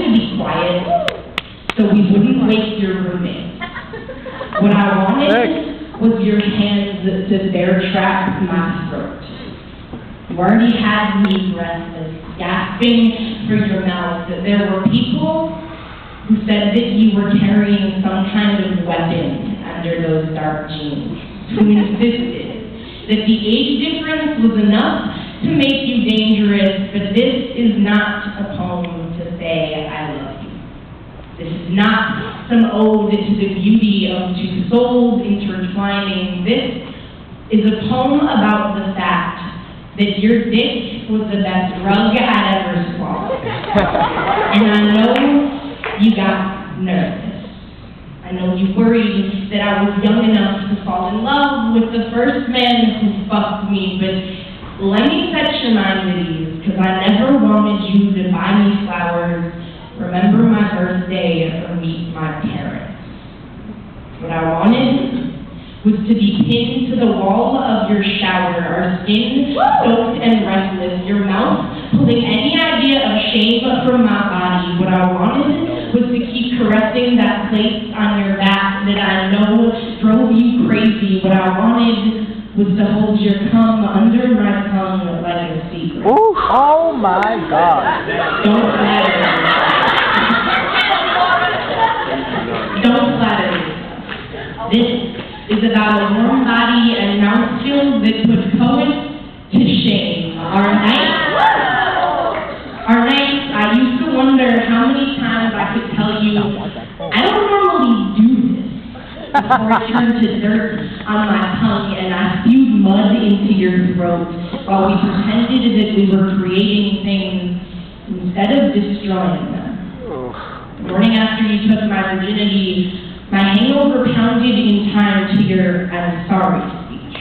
to be quiet so we wouldn't wake your roommate. What I wanted was your hands to bear trap my throat. You already had me breathless, gasping for your mouth. There were people who said that you were carrying some kind of weapon under those dark jeans, who insisted that the age difference was enough to make you dangerous, but this is not a poem to say I love you. This is not some ode to the beauty of two souls intertwining. This is a poem about the fact that your dick was the best drug I'd ever swallowed. And I know you got nervous. I know you worried that I was young enough to fall in love with the first man who fucked me, but let me set your mind at ease, because I never wanted you to buy me flowers, remember my birthday, or meet my parents. What I wanted was to be pinned to the wall of your shower, our skin soaked and restless, your mouth pulling any idea of shame from my body. What I wanted was to keep caressing that place on your back that I know drove you crazy. What I wanted was to hold your cum under my tongue like a secret. Ooh, oh my God. Don't flatter me. Don't flatter me. This is about a warm body and mouthfeel that put poets to shame. Our nights, I used to wonder how many times I could tell you, I don't normally do this, before it turned to dirt on my tongue and I spewed mud into your throat while we pretended that we were creating things instead of destroying them. The morning after you took my virginity, my hangover pounded in time to your I'm sorry speech.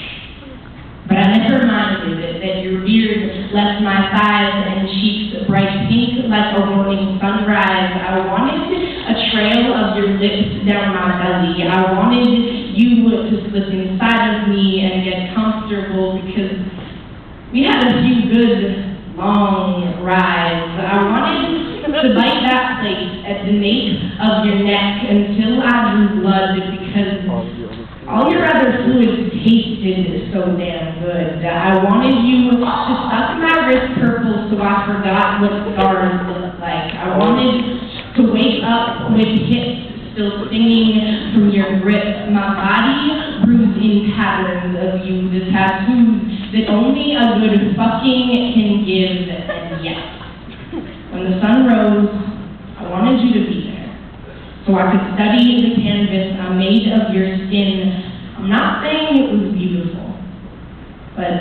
But I never minded that your beard left my thighs and cheeks bright pink like a morning sunrise. I wanted a trail of your lips down my belly. I wanted you to slip inside of me and get comfortable because we had a few good long rides. I wanted to bite that place at the nape of your neck until I drew blood because all your other fluids tasted so damn good. I wanted you to suck my wrist purple so I forgot what scars looked like. I wanted to wake up with hips still singing from your grip. My body bruised in patterns of you, the tattoos that only a good fucking can give, and yes. When the sun rose, I wanted you to be there, so I could study the canvas I made of your skin. I'm not saying it was beautiful, but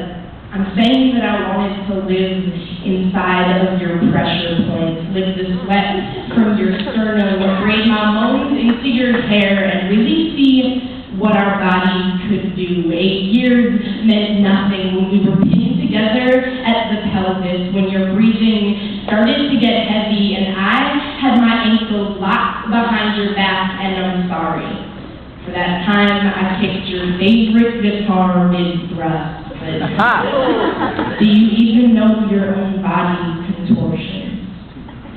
I'm saying that I wanted to live inside of your pressure points, live the sweat from your sternum, braid my moans into your hair, and really see what our bodies could do. 8 years meant nothing when we were pinned together at the pelvis, when your breathing started to get heavy, and I had my ankles locked behind your back, and I'm sorry. For that time, I kicked your favorite guitar mid-thrust, but do you even know your own body's contortions?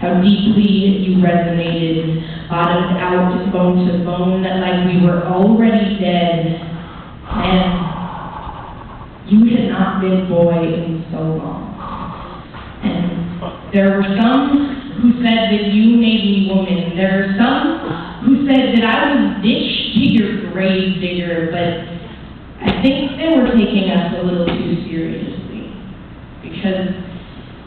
How deeply you resonated, bottomed out bone to bone, like we were already dead, and you had not been boy in so long. And there were some who said that you made me woman. There are some who said that I was ditch to your grave digger, but I think they were taking us a little too seriously. Because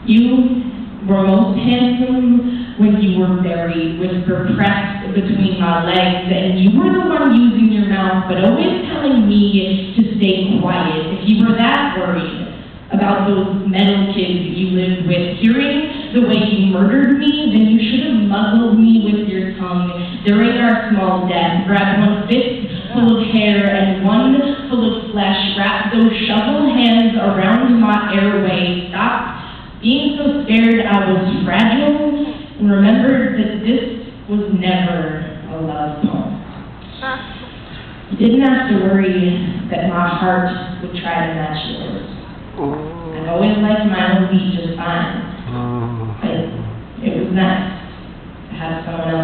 you were most handsome when you were buried, whisper pressed between my legs, and you were the one using your mouth, but always telling me to stay quiet. If you were that worried about those metal kids you lived with, hearing the way you murdered me, then you should have muzzled me with your tongue during our small death. Grab one fist full of hair and one full of flesh, wrap those shovel hands around my airway, stop being so scared I was fragile, and remembered that this was never a love poem. You didn't have to worry that my heart would try to match yours. I always liked my own beat just fine, but it was nice. have someone